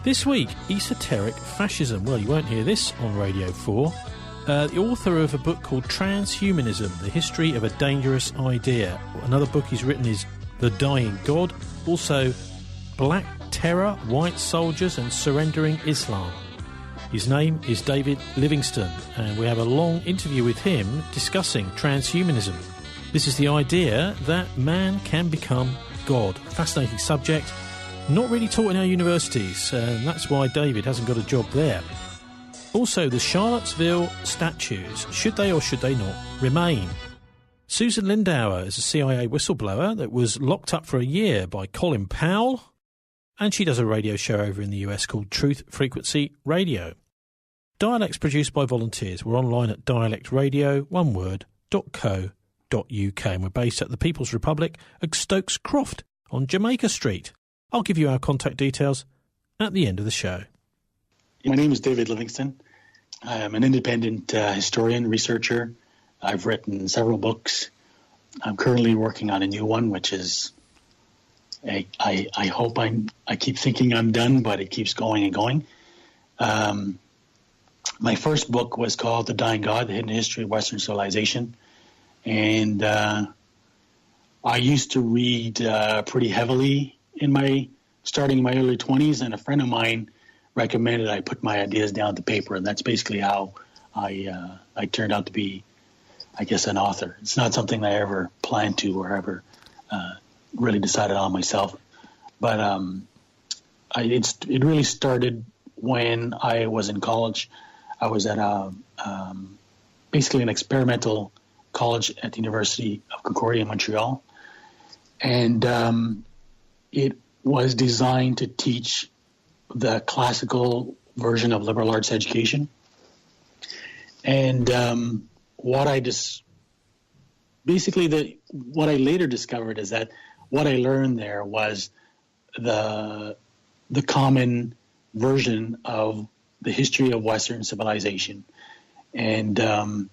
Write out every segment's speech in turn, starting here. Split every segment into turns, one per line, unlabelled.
This week, esoteric fascism. Well, you won't hear this on Radio 4. The author of a book called Transhumanism, The History of a Dangerous Idea. Another book he's written is The Dying God. Also, Black Terror, White Soldiers and Surrendering Islam. His name is David Livingstone, and we have a long interview with him discussing transhumanism. This is the idea that man can become God. Fascinating subject. Not really taught in our universities, and that's why David hasn't got a job there. Also, the Charlottesville statues, should they or should they not remain? Susan Lindauer is a CIA whistleblower that was locked up for a year by Colin Powell, and she does a radio show over in the US called Truth Frequency Radio. Dialects produced by volunteers. We're online at dialectradio.co.uk, and we're based at the People's Republic of Stokes Croft on Jamaica Street. I'll give you our contact details at the end of the show.
My name is David Livingston. I am an independent historian, researcher. I've written several books. I'm currently working on a new one, which is, I keep thinking I'm done, but it keeps going and going. My first book was called The Dying God, The Hidden History of Western Civilization. And I used to read pretty heavily starting in my early 20s, and a friend of mine recommended I put my ideas down to paper, and that's basically how I turned out to be, I guess, an author. It's not something I ever planned to or ever really decided on myself, but it really started when I was in college. I was at basically an experimental college at the University of Concordia in Montreal, and it was designed to teach the classical version of liberal arts education. And what I later discovered is that what I learned there was the common version of the history of Western civilization. And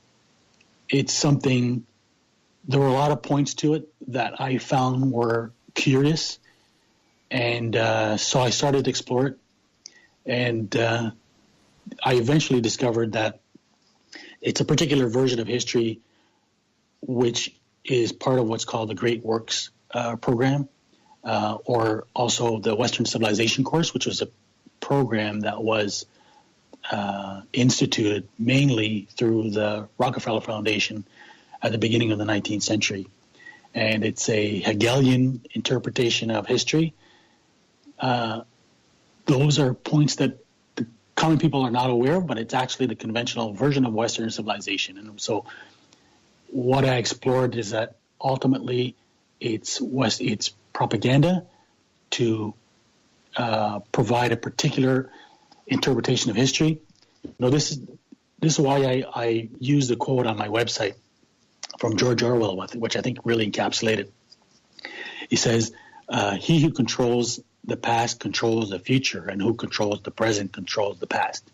it's something, there were a lot of points to it that I found were curious. And so I started to explore it. And I eventually discovered that it's a particular version of history which is part of what's called the Great Works program, or also the Western Civilization course, which was a program that was instituted mainly through the Rockefeller Foundation at the beginning of the 19th century. And it's a Hegelian interpretation of history. Those are points that the common people are not aware of, but it's actually the conventional version of Western civilization. And so what I explored is that ultimately it's propaganda to provide a particular interpretation of history. Now, this is why I use the quote on my website from George Orwell, which I think really encapsulated. He says, he who controls the past controls the future, and who controls the present controls the past.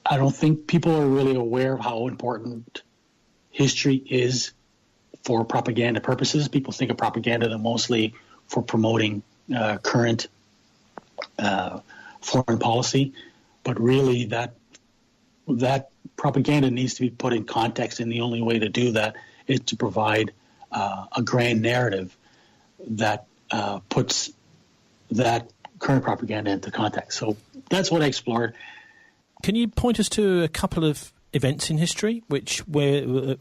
I don't think people are really aware of how important history is for propaganda purposes. People think of propaganda mostly for promoting current foreign policy, but really that propaganda needs to be put in context, and the only way to do that is to provide a grand narrative that puts that current propaganda into context. So that's what I explored.
Can you point us to a couple of events in history where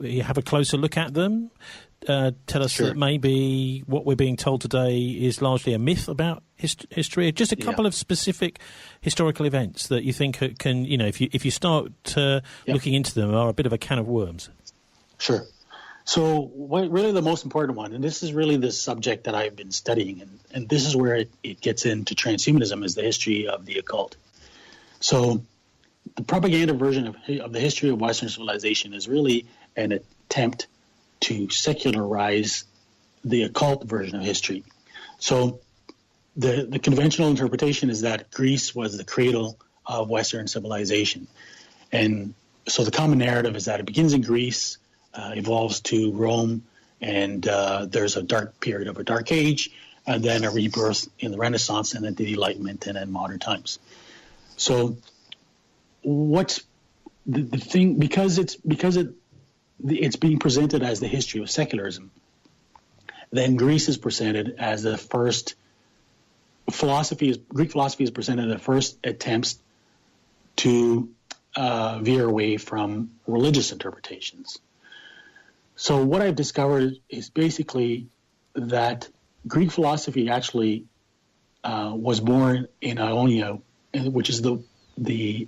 you have a closer look at them? Tell us that maybe what we're being told today is largely a myth about history. Just a couple of specific historical events that you think can, if you start looking into them, are a bit of a can of worms.
Sure. So really the most important one, and this is really the subject that I've been studying, and this is where it gets into transhumanism, is the history of the occult. So the propaganda version of the history of Western civilization is really an attempt to secularize the occult version of history. So the conventional interpretation is that Greece was the cradle of Western civilization. And so the common narrative is that it begins in Greece, evolves to Rome, and there's a dark period of a dark age, and then a rebirth in the Renaissance, and then the Enlightenment, and then modern times. So, what's the thing? Because it's being presented as the history of secularism. Then Greece is presented as the first Greek philosophy is presented as the first attempts to veer away from religious interpretations. So what I've discovered is basically that Greek philosophy actually was born in Ionia, which is the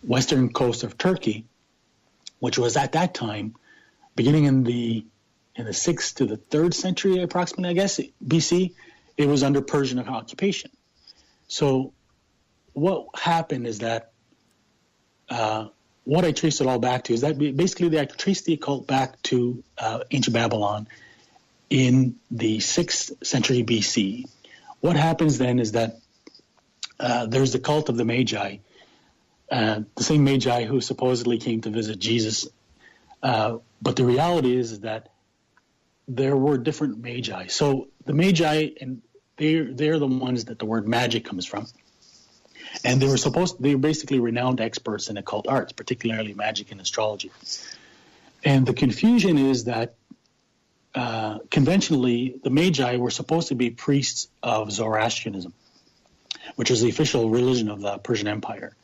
western coast of Turkey, which was at that time, beginning in the 6th to the 3rd century approximately, I guess, BC, it was under Persian occupation. So what happened is that what I traced it all back to is that basically I traced the occult back to ancient Babylon in the 6th century BC. What happens then is that there's the cult of the Magi, the same Magi who supposedly came to visit Jesus. But the reality is that there were different Magi. So the Magi, and they're the ones that the word magic comes from. And they were basically renowned experts in occult arts, particularly magic and astrology. And the confusion is that conventionally, the Magi were supposed to be priests of Zoroastrianism, which is the official religion of the Persian Empire.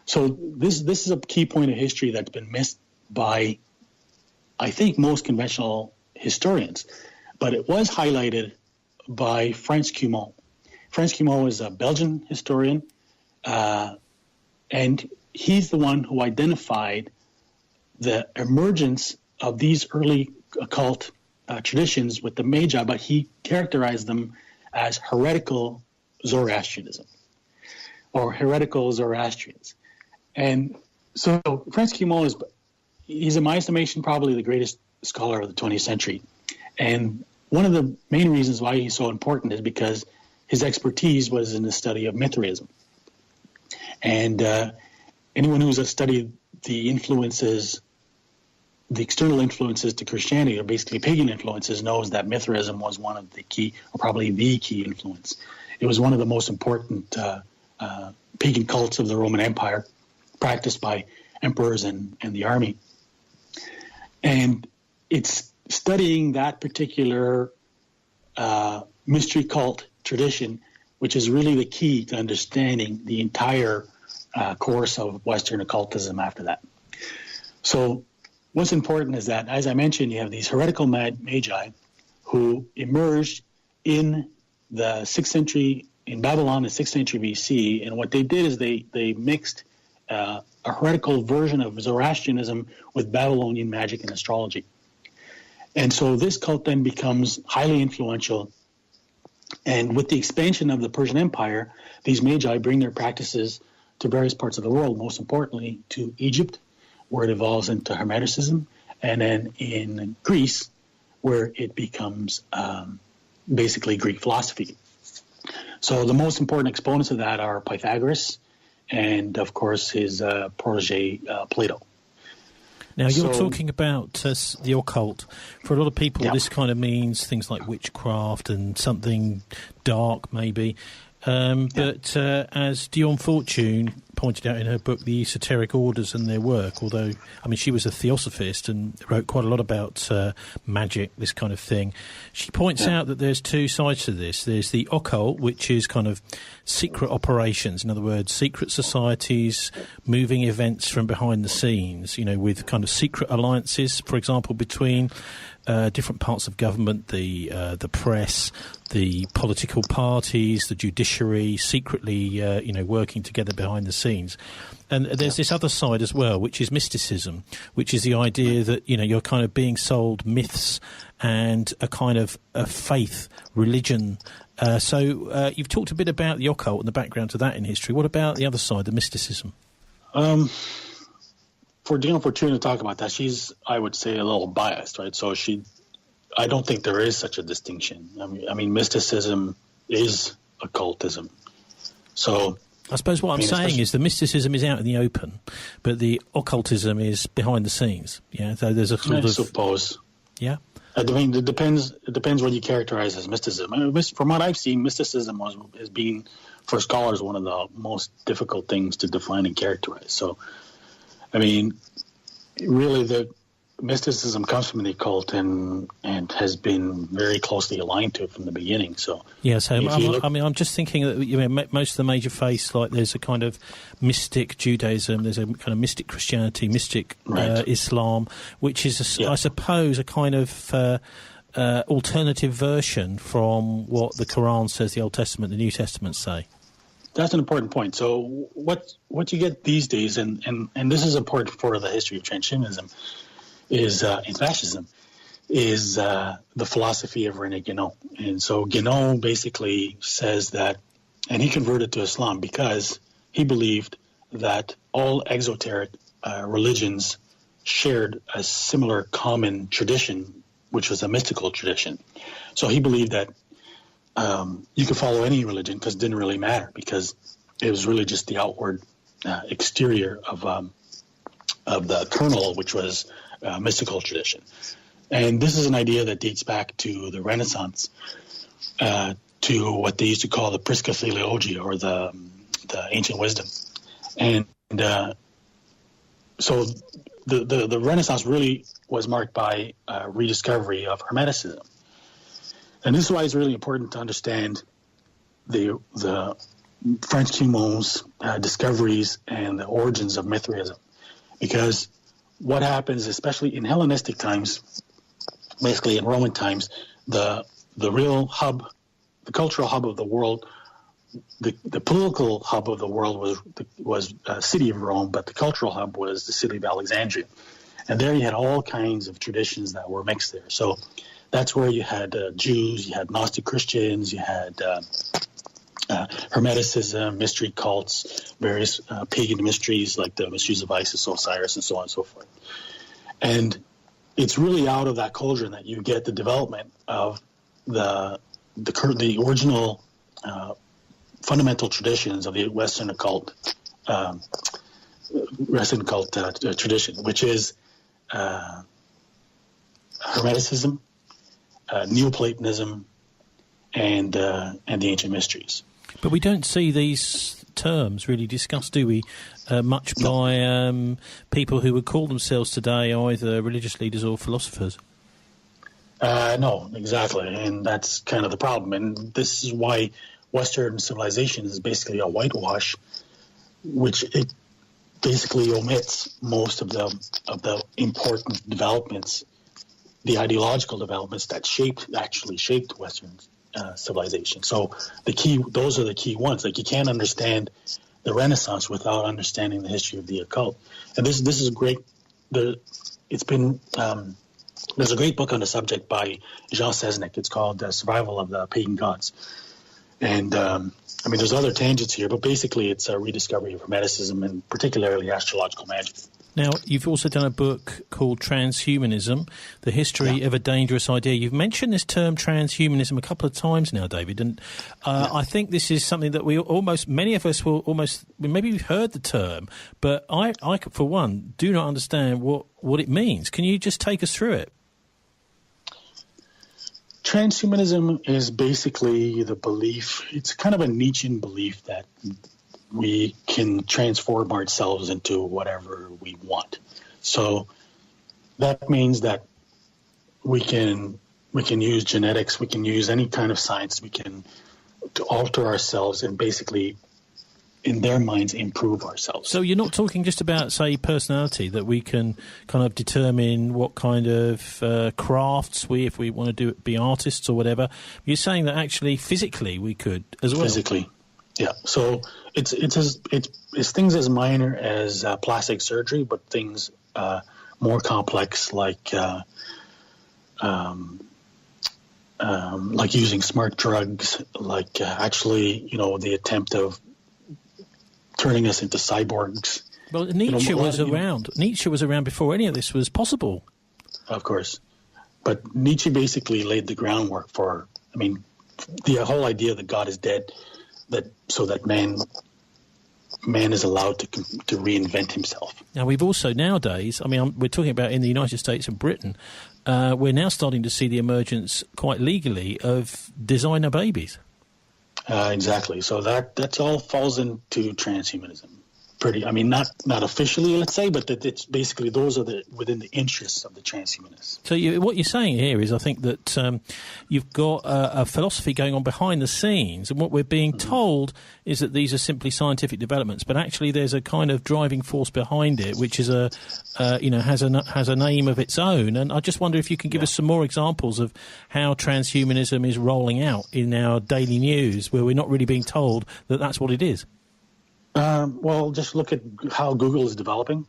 So this is a key point of history that's been missed by, I think, most conventional historians. But it was highlighted by Frans Cumont. Frans Cumont is a Belgian historian, and he's the one who identified the emergence of these early occult traditions with the Magi, but he characterized them as heretical Zoroastrianism or heretical Zoroastrians. And so Frans Cumont he's in my estimation probably the greatest scholar of the 20th century. And one of the main reasons why he's so important is because his expertise was in the study of Mithraism. And anyone who's studied the influences, the external influences to Christianity, or basically pagan influences, knows that Mithraism was one of the key, or probably the key influence. It was one of the most important pagan cults of the Roman Empire, practiced by emperors and the army. And it's studying that particular mystery cult tradition, which is really the key to understanding the entire course of Western occultism after that. So what's important is that, as I mentioned, you have these heretical magi who emerged in the 6th century, in Babylon in 6th century BC, and what they did is they mixed a heretical version of Zoroastrianism with Babylonian magic and astrology. And so this cult then becomes highly influential. And with the expansion of the Persian Empire, these magi bring their practices to various parts of the world, most importantly to Egypt, where it evolves into Hermeticism, and then in Greece, where it becomes basically Greek philosophy. So the most important exponents of that are Pythagoras and, of course, his protege Plato.
Now, you're talking about the occult. For a lot of people, this kind of means things like witchcraft and something dark, maybe. But as Dion Fortune pointed out in her book, The Esoteric Orders and Their Work, although, I mean, she was a theosophist and wrote quite a lot about magic, this kind of thing, she points out that there's two sides to this. There's the occult, which is kind of secret operations, in other words, secret societies, moving events from behind the scenes, you know, with kind of secret alliances, for example, between different parts of government, the press, the political parties, the judiciary, secretly, working together behind the scenes. And there's this other side as well, which is mysticism, which is the idea that, you're kind of being sold myths and a kind of a faith, religion. So you've talked a bit about the occult and the background to that in history. What about the other side, the mysticism?
For Dion Fortune to talk about that, she's, I would say, a little biased, right? So I don't think there is such a distinction. I mean, mysticism is occultism. So
I suppose what I'm saying is the mysticism is out in the open, but the occultism is behind the scenes. Yeah, so there's a sort of.
I suppose.
Yeah.
I mean, it depends what you characterize as mysticism. I mean, from what I've seen, mysticism has been, for scholars, one of the most difficult things to define and characterize. So, I mean, really, the mysticism comes from the occult and has been very closely aligned to it from the beginning. So
yes, I'm just thinking that most of the major faiths, like there's a kind of mystic Judaism, there's a kind of mystic Christianity, mystic Islam, which is, I suppose, a kind of alternative version from what the Quran says, the Old Testament, the New Testament say.
That's an important point. So what you get these days, and this is important for the history of transhumanism, is in fascism, is the philosophy of René Guénon. And so Guénon basically says that, and he converted to Islam because he believed that all exoteric religions shared a similar common tradition, which was a mystical tradition. So he believed that you could follow any religion because it didn't really matter, because it was really just the outward exterior of the kernel, which was mystical tradition. And this is an idea that dates back to the Renaissance, to what they used to call the Prisca Theologia, or the ancient wisdom. And so the Renaissance really was marked by rediscovery of Hermeticism. And this is why it's really important to understand the French Cumon's discoveries and the origins of Mithraism, because what happens, especially in Hellenistic times, basically in Roman times, the real hub, the cultural hub of the world, the political hub of the world was a city of Rome, but the cultural hub was the city of Alexandria. And there you had all kinds of traditions that were mixed there. So that's where you had Jews, you had Gnostic Christians, you had Hermeticism, mystery cults, various pagan mysteries like the mysteries of Isis, Osiris, and so on and so forth. And it's really out of that cauldron that you get the development of the original fundamental traditions of the Western occult tradition, which is Hermeticism, Neoplatonism, and the ancient mysteries.
But we don't see these terms really discussed, do we, much by people who would call themselves today either religious leaders or philosophers?
No, exactly, and that's kind of the problem. And this is why Western civilization is basically a whitewash, which it basically omits most of the important developments, the ideological developments that actually shaped Western civilization. So those are the key ones. Like, you can't understand the Renaissance without understanding the history of the occult. And this is great. It's been there's a great book on the subject by Jean Sesnick. It's called Survival of the Pagan Gods. And I mean, there's other tangents here, but basically it's a rediscovery of Hermeticism and particularly astrological magic.
Now, you've also done a book called Transhumanism, The History of a Dangerous Idea. You've mentioned this term transhumanism a couple of times now, David, and I think this is something that many of us will maybe we've heard the term, but I for one, do not understand what it means. Can you just take us through it?
Transhumanism is basically the belief, it's kind of a Nietzschean belief that we can transform ourselves into whatever we want. So that means that we can use genetics, we can use any kind of science, we can to alter ourselves and basically, in their minds, improve ourselves.
So you're not talking just about, say, personality, that we can kind of determine what kind of crafts if we want to be artists or whatever. You're saying that actually physically we could as well.
Physically, yeah. So it's things as minor as plastic surgery, but things more complex like using smart drugs, like actually, the attempt of turning us into cyborgs.
Well, Nietzsche was around. Nietzsche was around before any of this was possible.
Of course. But Nietzsche basically laid the groundwork for, the whole idea that God is dead, so that man man is allowed to reinvent himself.
Now, we've also nowadays, I mean, we're talking about in the United States and Britain, we're now starting to see the emergence quite legally of designer babies.
Exactly. So that's all falls into transhumanism. I mean, not officially, let's say, but that it's basically those are within the interests of the transhumanists.
So what you're saying here is, I think that you've got a philosophy going on behind the scenes, and what we're being told is that these are simply scientific developments, but actually there's a kind of driving force behind it, which is has a name of its own. And I just wonder if you can give us some more examples of how transhumanism is rolling out in our daily news, where we're not really being told that that's what it is.
Well, just look at how Google is developing.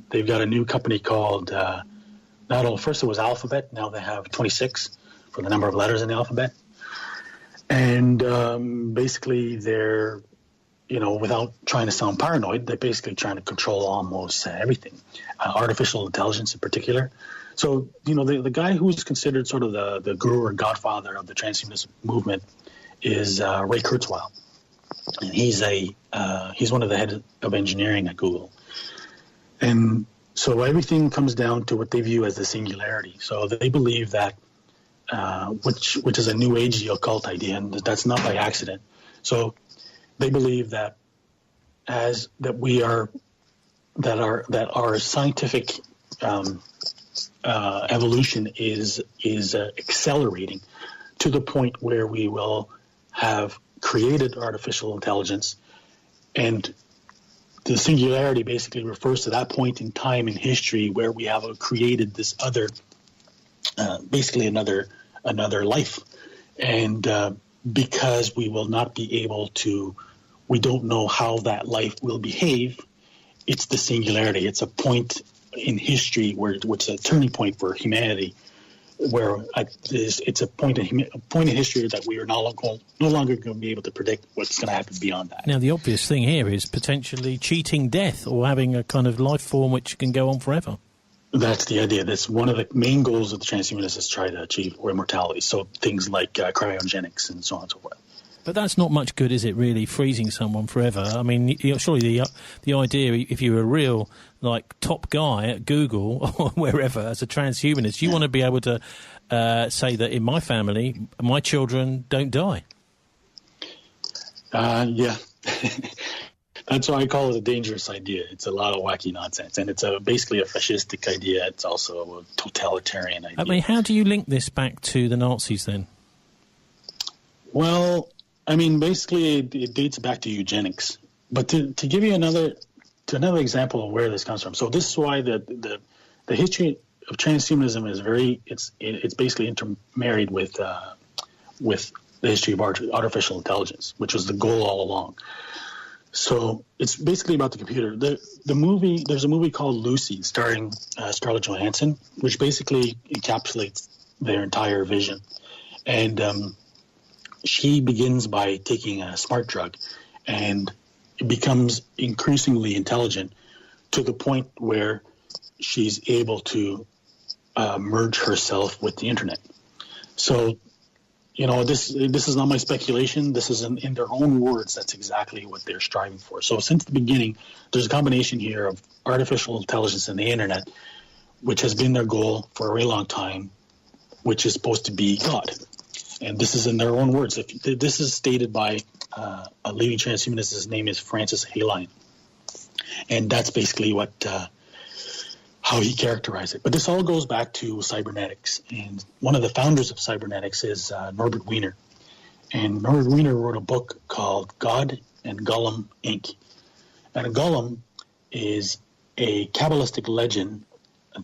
They've got a new company called, first it was Alphabet, now they have 26 for the number of letters in the alphabet. And basically they're, without trying to sound paranoid, they're basically trying to control almost everything, artificial intelligence in particular. So, the guy who's considered sort of the guru or godfather of the transhumanist movement is Ray Kurzweil. And he's one of the heads of engineering at Google. And so everything comes down to what they view as the singularity. So they believe that, which is a new agey occult idea, and that's not by accident. So they believe that our scientific evolution is accelerating to the point where we will have created artificial intelligence, and the singularity basically refers to that point in time in history where we have created this other, basically another life, and because we will not be able to, we don't know how that life will behave. It's the singularity. It's a point in history which is a turning point for humanity, where it's a point in history that we are no longer going to be able to predict what's going to happen beyond that.
Now, the obvious thing here is potentially cheating death or having a kind of life form which can go on forever.
That's the idea. That's one of the main goals of the transhumanists is try to achieve immortality. So things like cryogenics and so on and so forth.
But that's not much good, is it, really, freezing someone forever? I mean, surely the idea, if you're a real, top guy at Google or wherever as a transhumanist, you want to be able to say that in my family, my children don't die.
Yeah. That's why I call it a dangerous idea. It's a lot of wacky nonsense, and it's basically a fascistic idea. It's also a totalitarian idea.
I mean, how do you link this back to the Nazis, then?
Well, I mean, basically, it dates back to eugenics. But to give you another example of where this comes from, so this is why the history of transhumanism is it's basically intermarried with the history of artificial intelligence, which was the goal all along. So it's basically about the computer. There's a movie called Lucy starring Scarlett Johansson, which basically encapsulates their entire vision, and she begins by taking a smart drug and becomes increasingly intelligent to the point where she's able to merge herself with the internet. So, this is not my speculation. This is in their own words. That's exactly what they're striving for. So since the beginning, there's a combination here of artificial intelligence and the internet, which has been their goal for a very long time, which is supposed to be God. And this is in their own words. This is stated by a leading transhumanist. His name is Francis Haline. And that's basically how he characterized it. But this all goes back to cybernetics. And one of the founders of cybernetics is Norbert Wiener. And Norbert Wiener wrote a book called God and Golem, Inc. And a golem is a Kabbalistic legend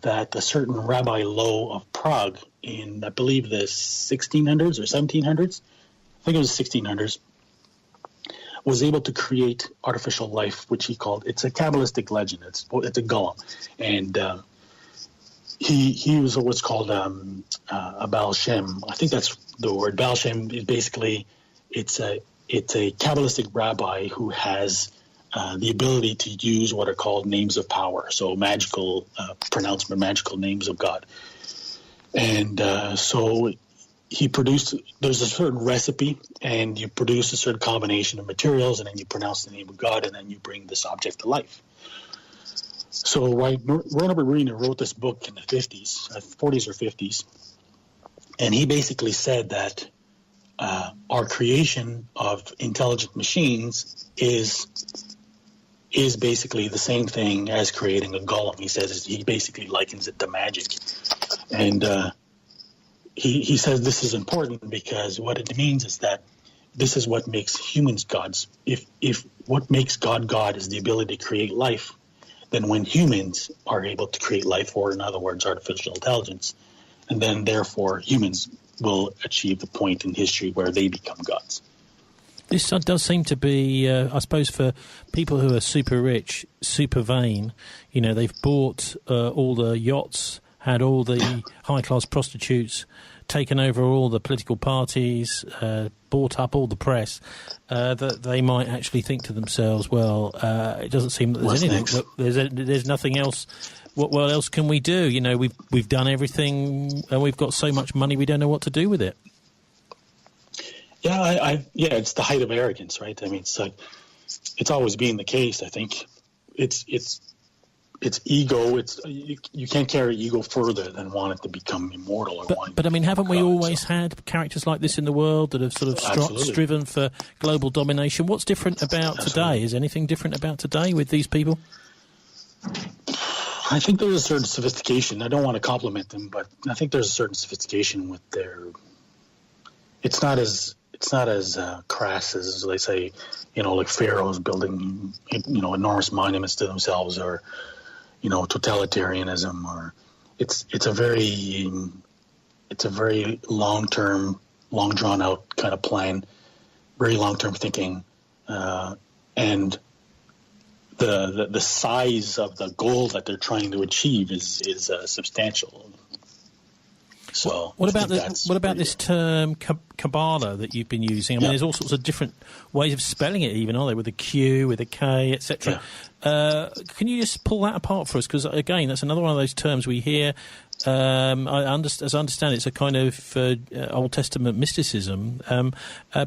that a certain Rabbi Low of Prague in, I believe, the 1600s or 1700s, I think it was 1600s, was able to create artificial life, which he called, it's a Kabbalistic legend, it's a golem. And he was what's called a Baal Shem. I think that's the word. Baal Shem is basically, it's a Kabbalistic rabbi who has the ability to use what are called names of power, so magical pronouncement, magical names of God. And so there's a certain recipe, and you produce a certain combination of materials, and then you pronounce the name of God, and then you bring this object to life. So Robert Runner wrote this book in the 40s or 50s, and he basically said that our creation of intelligent machines is basically the same thing as creating a golem. He basically likens it to magic. And he says this is important because what it means is that this is what makes humans gods. If what makes God is the ability to create life, then when humans are able to create life, or in other words, artificial intelligence, and then therefore humans will achieve the point in history where they become gods.
This does seem to be, I suppose, for people who are super rich, super vain, they've bought all the yachts, had all the high-class prostitutes, taken over all the political parties, bought up all the press, that they might actually think to themselves, well, it doesn't seem that there's anything. There's nothing else. What else can we do? We've done everything, and we've got so much money we don't know what to do with it.
Yeah, it's the height of arrogance, right? I mean, it's always been the case. I think it's ego. You can't carry ego further than want it to become immortal.
But I mean, haven't we always had characters like this in the world that have sort of striven for global domination? What's different about today? Is anything different about today with these people?
I think there's a certain sophistication. I don't want to compliment them, but I think there's a certain sophistication with their. It's not as crass as they say, like pharaohs building, enormous monuments to themselves, or, totalitarianism, or it's a very long-term, long drawn out kind of plan, very long-term thinking, and the size of the goal that they're trying to achieve is substantial. So
what about this term Kabbalah that you've been using? I mean, there's all sorts of different ways of spelling it, even, aren't there? With a Q, with a K, etc. Can you just pull that apart for us? Because again, that's another one of those terms we hear. As I understand, it's a kind of Old Testament mysticism,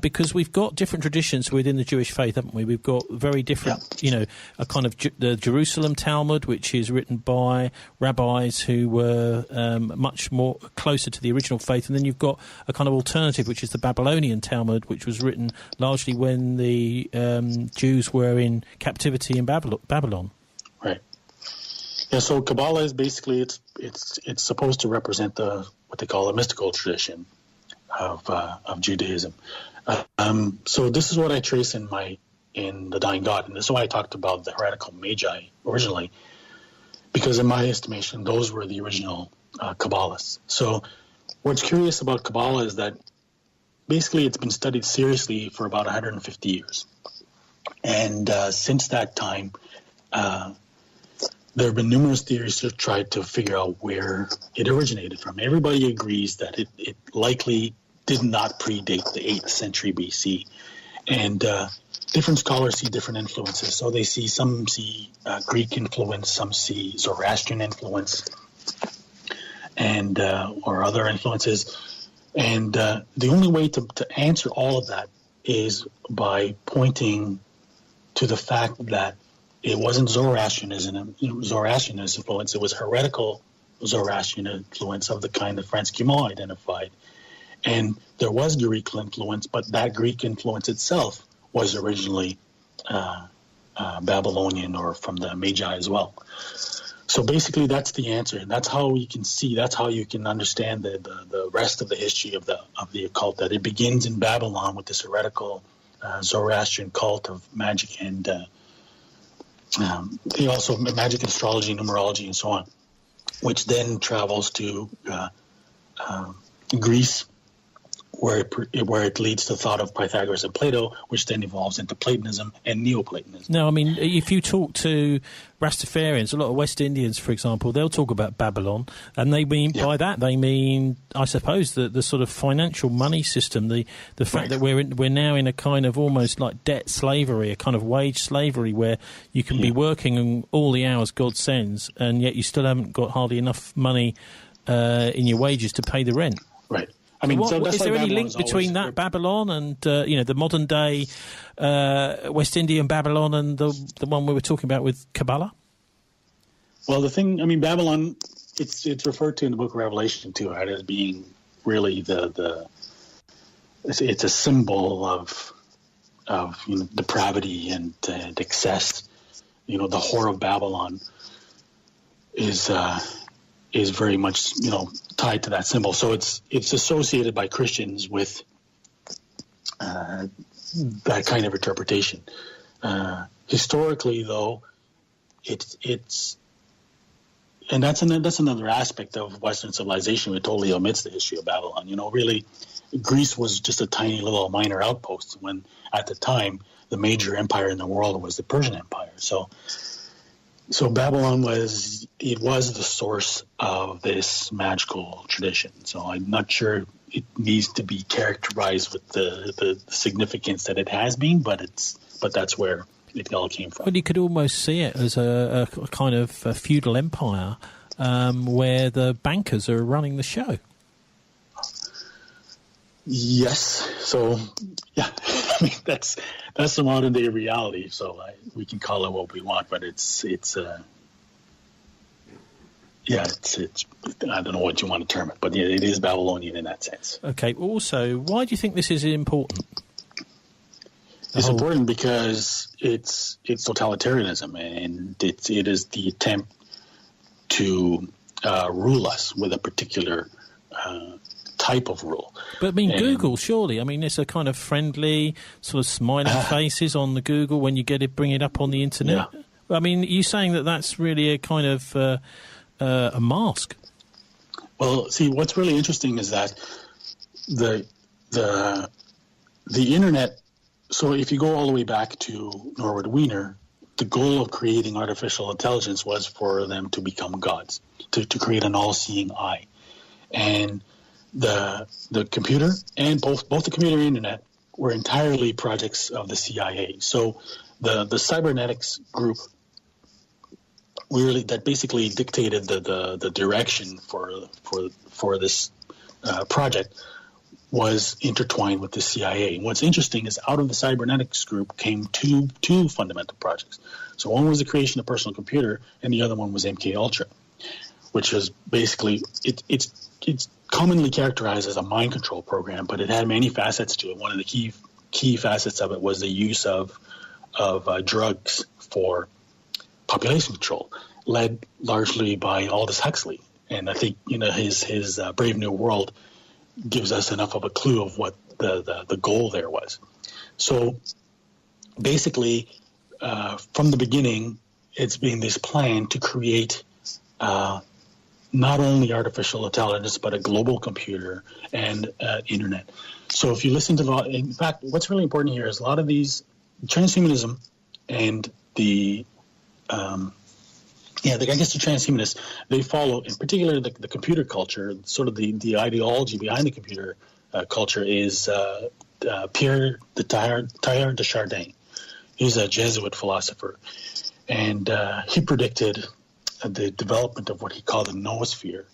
because we've got different traditions within the Jewish faith, haven't we? We've got very different, a kind of the Jerusalem Talmud, which is written by rabbis who were much more closer to the original faith, and then you've got a kind of alternative, which is the Babylonian Talmud, which was written largely when the Jews were in captivity in Babylon. Right.
Yeah, so Kabbalah is basically it's supposed to represent what they call a mystical tradition of Judaism. So this is what I trace in the Dying God, and this is why I talked about the heretical magi originally, because in my estimation, those were the original Kabbalists. So what's curious about Kabbalah is that basically it's been studied seriously for about 150 years, and since that time. There have been numerous theories to try to figure out where it originated from. Everybody agrees that it likely did not predate the 8th century BC. And different scholars see different influences. So some see Greek influence, some see Zoroastrian influence, and or other influences. And the only way to answer all of that is by pointing to the fact that it wasn't Zoroastrianism influence. It was heretical Zoroastrian influence of the kind that Franz Guimont identified. And there was Greek influence, but that Greek influence itself was originally Babylonian or from the Magi as well. So basically that's the answer. And that's how you can understand the rest of the history of the occult, that it begins in Babylon with this heretical Zoroastrian cult of magic and they also magic, astrology, numerology, and so on, which then travels to Greece, where it leads to thought of Pythagoras and Plato, which then evolves into Platonism and Neoplatonism.
No, I mean, if you talk to Rastafarians, a lot of West Indians, for example, they'll talk about Babylon, and they mean by that they mean, I suppose, the sort of financial money system, the fact that we're now in a kind of almost like debt slavery, a kind of wage slavery, where you can be working all the hours God sends, and yet you still haven't got hardly enough money in your wages to pay the rent.
Right. I mean,
is there any link between that Babylon and the modern day West Indian Babylon and the one we were talking about with Kabbalah?
Well, Babylon, it's referred to in the Book of Revelation too, right, as being really it's a symbol of depravity and excess. The whore of Babylon is very much tied to that symbol. So it's associated by Christians with that kind of interpretation. Historically, though, it's and that's another aspect of Western civilization that totally omits the history of Babylon. Really, Greece was just a tiny little minor outpost when, at the time, the major empire in the world was the Persian Empire. So Babylon was the source of this magical tradition. So I'm not sure it needs to be characterized with the significance that it has been, but that's where it all came from.
Well, you could almost see it as a kind of a feudal empire where the bankers are running the show. Yes.
So, yeah, I mean, that's the modern day reality. So we can call it what we want, but it's I don't know what you want to term it, but yeah, it is Babylonian in that sense.
Okay. Also, why do you think this is important?
It's important because it's totalitarianism, and it is the attempt to rule us with a particular type of rule.
But I mean, Google, surely. I mean, it's a kind of friendly sort of smiling faces on the Google when you bring it up on the internet. Yeah. I mean, are you saying that that's really a kind of a mask?
Well, see, what's really interesting is that the internet. So if you go all the way back to Norbert Wiener, the goal of creating artificial intelligence was for them to become gods, to create an all-seeing eye. And the computer and both the computer and internet were entirely projects of the CIA. So the cybernetics group that basically dictated the direction for this project was intertwined with the CIA. And what's interesting is out of the cybernetics group came two fundamental projects. So one was the creation of personal computer, and the other one was MKUltra, which was basically it's commonly characterized as a mind control program, but it had many facets to it. One of the key facets of it was the use of drugs for population control, led largely by Aldous Huxley. And I think his Brave New World gives us enough of a clue of what the goal there was. So basically, from the beginning, it's been this plan to create not only artificial intelligence, but a global computer and internet. So if you listen to in fact, what's really important here is a lot of these transhumanism and the transhumanists, they follow, in particular, the computer culture, sort of the ideology behind the computer culture is Pierre Teilhard de Chardin. He's a Jesuit philosopher, and he predicted the development of what he called the noosphere.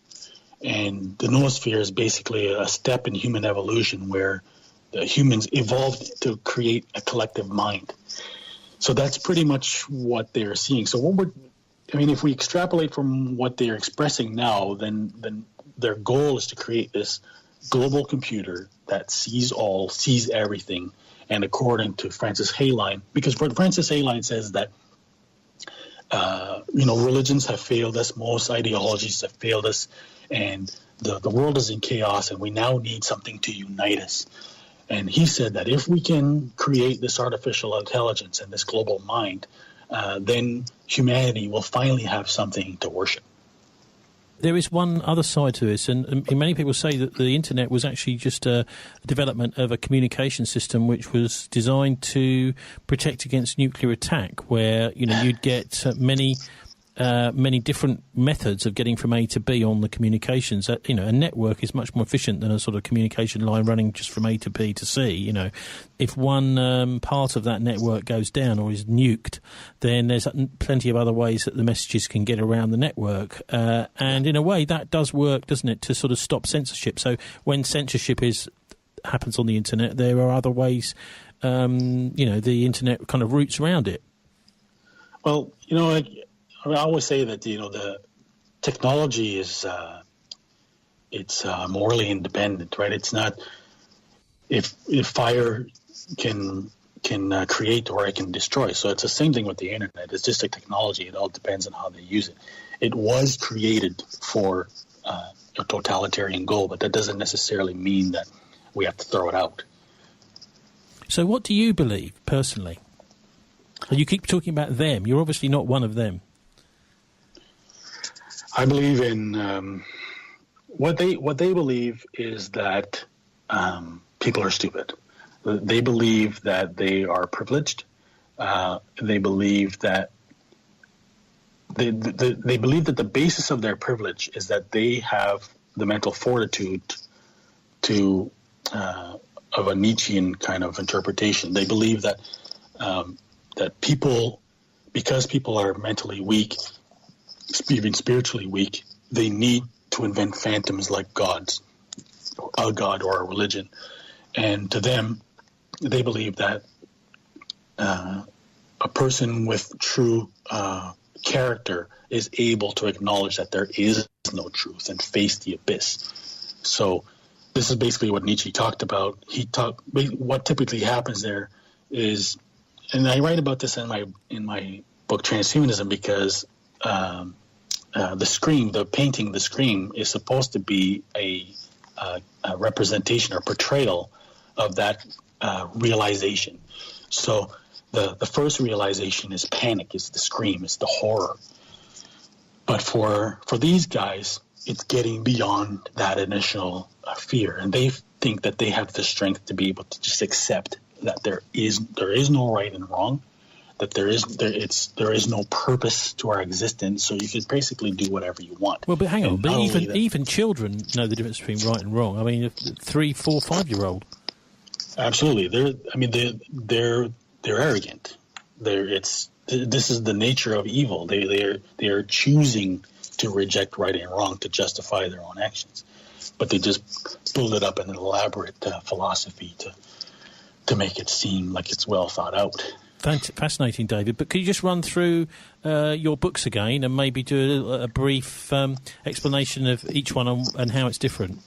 And the noosphere is basically a step in human evolution where the humans evolved to create a collective mind. So that's pretty much what they're seeing. So if we extrapolate from what they're expressing now, then their goal is to create this global computer that sees all, sees everything. And according to Francis Hayline, because Francis Hayline says that, religions have failed us, most ideologies have failed us, and the world is in chaos, and we now need something to unite us. And he said that if we can create this artificial intelligence and this global mind, then humanity will finally have something to worship.
There is one other side to this, and many people say that the internet was actually just a development of a communication system which was designed to protect against nuclear attack, where you'd get many many different methods of getting from A to B on the communications. A network is much more efficient than a sort of communication line running just from A to B to C. If one part of that network goes down or is nuked, then there's plenty of other ways that the messages can get around the network. And in a way, that does work, doesn't it, to sort of stop censorship. So when censorship happens on the internet, there are other ways, the internet kind of routes around it.
Well, I always say that the technology is it's morally independent, right? It's not if fire can create or it can destroy. So it's the same thing with the internet. It's just a technology. It all depends on how they use it. It was created for a totalitarian goal, but that doesn't necessarily mean that we have to throw it out.
So what do you believe personally? You keep talking about them. You're obviously not one of them.
I believe in what they believe is that people are stupid. They believe that they are privileged. They believe that they believe that the basis of their privilege is that they have the mental fortitude of a Nietzschean kind of interpretation. They believe that that people, because people are mentally weak, even spiritually weak, they need to invent phantoms like gods, a god or a religion. And to them, they believe that a person with true character is able to acknowledge that there is no truth and face the abyss. So this is basically what Nietzsche talked about. What typically happens there is, and I write about this in my book Transhumanism, because the painting, the Scream, is supposed to be a representation or portrayal of that realization. So the first realization is panic, is the scream, it's the horror. But for these guys, it's getting beyond that initial fear, and they think that they have the strength to be able to just accept that there is no right and wrong, that there is no purpose to our existence, so you can basically do whatever you want.
Well, but hang on, but even children know the difference between right and wrong. I mean, 3, 4, 5-year-old.
Absolutely, they're arrogant. This is the nature of evil. They are choosing to reject right and wrong to justify their own actions, but they just build it up in an elaborate philosophy to make it seem like it's well thought out.
Fascinating, David. But could you just run through your books again and maybe do a brief explanation of each one and how it's different?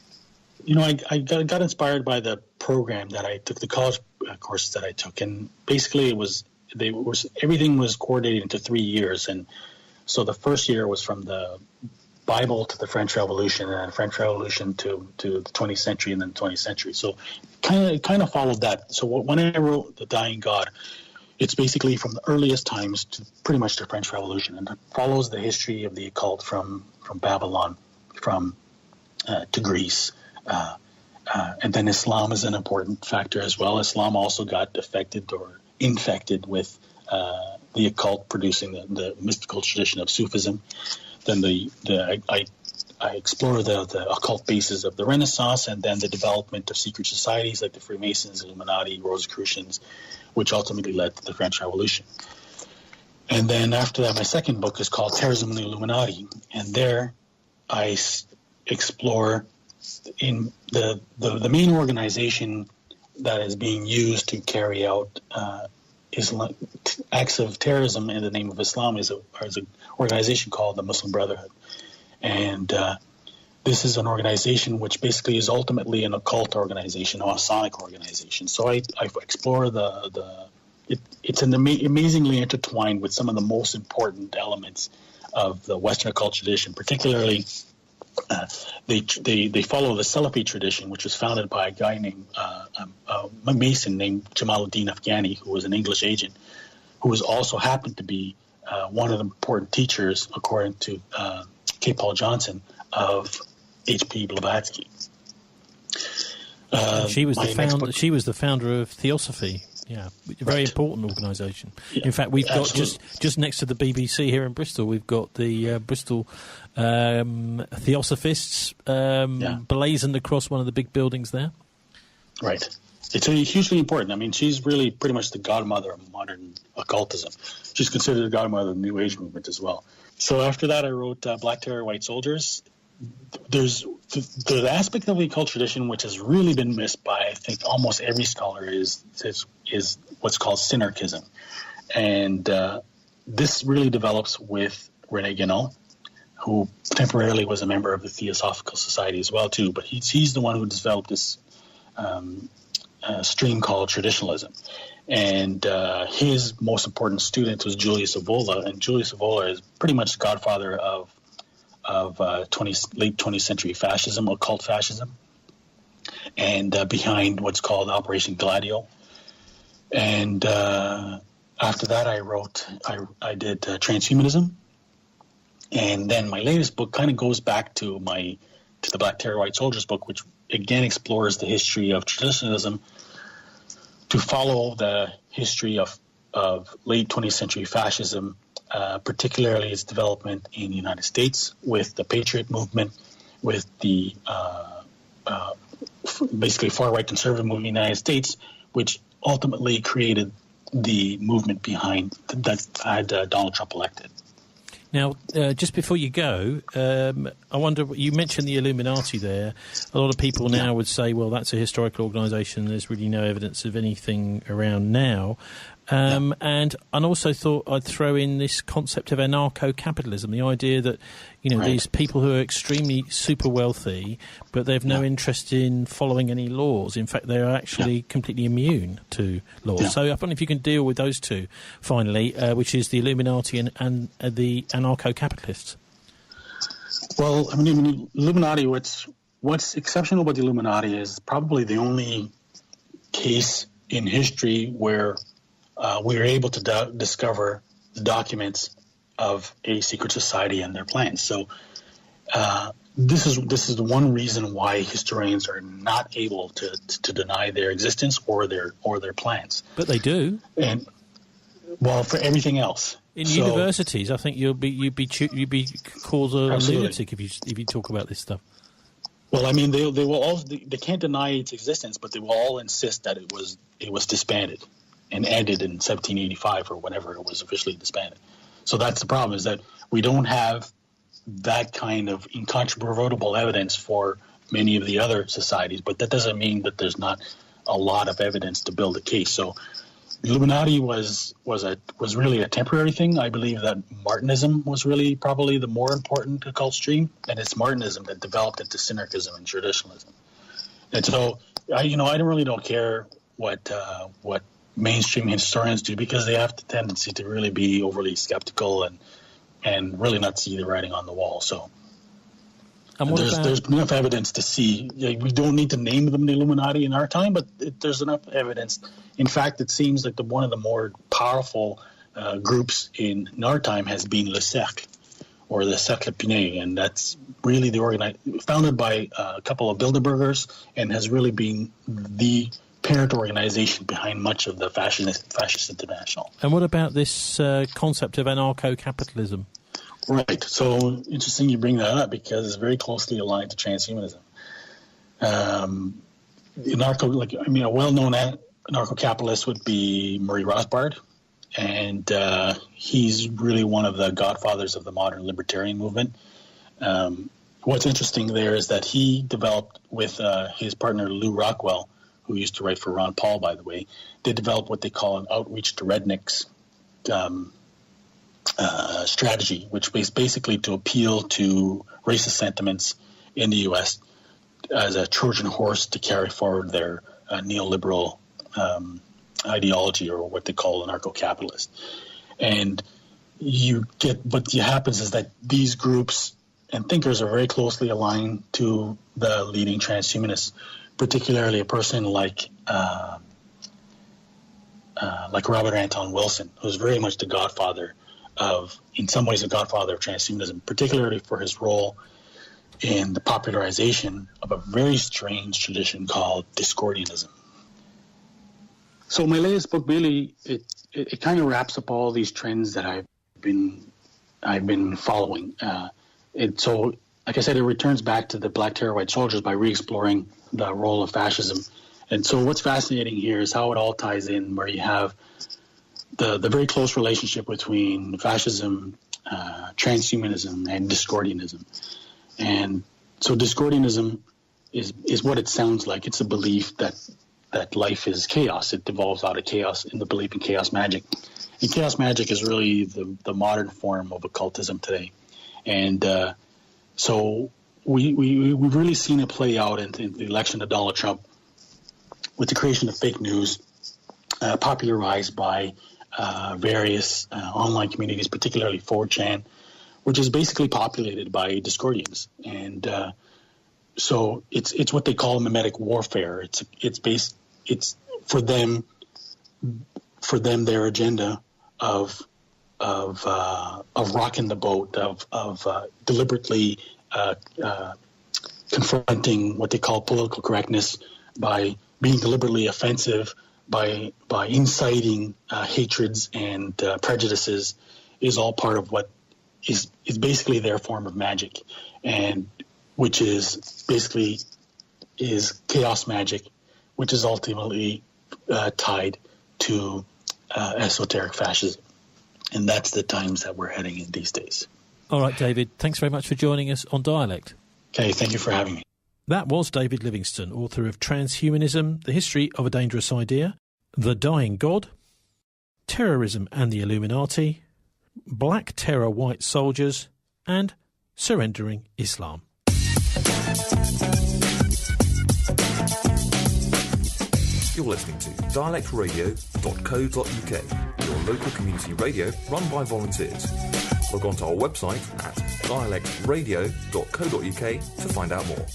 I got inspired by the program that I took, the college courses that I took, and basically everything was coordinated into 3 years. And so the first year was from the Bible to the French Revolution, and then French Revolution to the 20th century, and then 20th century. So kind of followed that. So when I wrote The Dying God, it's basically from the earliest times to pretty much the French Revolution, and it follows the history of the occult from Babylon, to Greece, and then Islam is an important factor as well. Islam also got affected or infected with the occult, producing the mystical tradition of Sufism. Then I explore the occult bases of the Renaissance, and then the development of secret societies like the Freemasons, Illuminati, Rosicrucians, which ultimately led to the French Revolution. And then after that, my second book is called Terrorism and the Illuminati, and there I explore in the main organization that is being used to carry out acts of terrorism in the name of Islam is an organization called the Muslim Brotherhood. And this is an organization which basically is ultimately an occult organization, a Masonic organization. So I explore it's amazingly intertwined with some of the most important elements of the Western occult tradition. Particularly, they follow the Salafi tradition, which was founded by a guy named a Mason named Jamaluddin Afghani, who was an English agent, who was also happened to be one of the important teachers, according to K. Paul Johnson, of H.P. Blavatsky.
She was the founder of Theosophy. Yeah, a very important organisation. In fact, we've got just next to the BBC here in Bristol, we've got the Bristol Theosophists blazoned across one of the big buildings there.
Right. It's hugely important. I mean, she's really pretty much the godmother of modern occultism. She's considered the godmother of the New Age movement as well. So after that, I wrote Black Terror, White Soldiers. There's the aspect of the occult tradition which has really been missed by, I think, almost every scholar is what's called synarchism. And this really develops with René Guénon, who temporarily was a member of the Theosophical Society as well, too. But he's the one who developed this stream called traditionalism. And his most important student was Julius Evola, and Julius Evola is pretty much the godfather of late 20th century fascism, occult fascism, and behind what's called Operation Gladio. And after that, I did transhumanism, and then my latest book kind of goes back to the Black Terror, White Soldiers book, which again explores the history of traditionalism to follow the history of late 20th century fascism, particularly its development in the United States with the Patriot movement, with the basically far-right conservative movement in the United States, which ultimately created the movement behind that had Donald Trump elected.
Now, just before you go, I wonder, you mentioned the Illuminati there. A lot of people now would say, well, that's a historical organisation. There's really no evidence of anything around now. And also thought I'd throw in this concept of anarcho-capitalism, the idea that, these people who are extremely super wealthy, but they have no interest in following any laws. In fact, they're actually completely immune to laws. Yeah. So I wonder if you can deal with those two, finally, which is the Illuminati and the anarcho-capitalists.
Well, I mean, Illuminati, what's exceptional about the Illuminati is probably the only case in history where we were able to discover the documents of a secret society and their plans. So this is the one reason why historians are not able to deny their existence or their plans.
But they do.
And for everything else.
In universities, I think you'd be called a lunatic if you talk about this stuff.
Well, I mean, they will all they can't deny its existence, but they will all insist that it was disbanded and ended in 1785 or whenever it was officially disbanded. So that's the problem, is that we don't have that kind of incontrovertible evidence for many of the other societies, but that doesn't mean that there's not a lot of evidence to build a case. So Illuminati was really a temporary thing. I believe that Martinism was really probably the more important occult stream, and it's Martinism that developed into synarchism and traditionalism. And so I don't care what mainstream historians do, because they have the tendency to really be overly skeptical and really not see the writing on the wall. So there's enough evidence to see. We don't need to name them the Illuminati in our time, but there's enough evidence. In fact, it seems like one of the more powerful groups in our time has been Le Cercle, or the Cercle Pinay, and that's really founded by a couple of Bilderbergers, and has really been the parent organization behind much of the fascist international.
And what about this concept of anarcho-capitalism?
Right. So interesting you bring that up, because it's very closely aligned to transhumanism. A well-known anarcho-capitalist would be Murray Rothbard, and he's really one of the godfathers of the modern libertarian movement. What's interesting there is that he developed with his partner Lou Rockwell, who used to write for Ron Paul, by the way. They developed what they call an outreach to rednecks strategy, which was basically to appeal to racist sentiments in the U.S. as a Trojan horse to carry forward their neoliberal ideology, or what they call anarcho-capitalist. And what happens is that these groups and thinkers are very closely aligned to the leading transhumanists, particularly a person like Robert Anton Wilson, who's very much the godfather in some ways, the godfather of transhumanism, particularly for his role in the popularization of a very strange tradition called Discordianism. So my latest book really it kind of wraps up all these trends that I've been following. So, like I said, it returns back to the Black Terror White Soldiers by re-exploring the role of fascism. And so what's fascinating here is how it all ties in, where you have the very close relationship between fascism, transhumanism, and Discordianism. And so Discordianism is what it sounds like. It's a belief that life is chaos. It devolves out of chaos in the belief in chaos magic. And chaos magic is really the modern form of occultism today. And so we've really seen it play out in the election of Donald Trump with the creation of fake news, popularized by various online communities, particularly 4chan, which is basically populated by Discordians. And so it's what they call mimetic warfare. It's for them their agenda of rocking the boat, of deliberately confronting what they call political correctness by being deliberately offensive, by inciting hatreds and prejudices, is all part of what is basically their form of magic, and which is basically chaos magic, which is ultimately tied to esoteric fascism. And that's the times that we're heading in these days.
All right, David, thanks very much for joining us on Dialect.
Okay, thank you for having me.
That was David Livingston, author of Transhumanism, The History of a Dangerous Idea, The Dying God, Terrorism and the Illuminati, Black Terror White Soldiers, and Surrendering Islam.
You're listening to dialectradio.co.uk, your local community radio run by volunteers. Log on to our website at dialectradio.co.uk to find out more.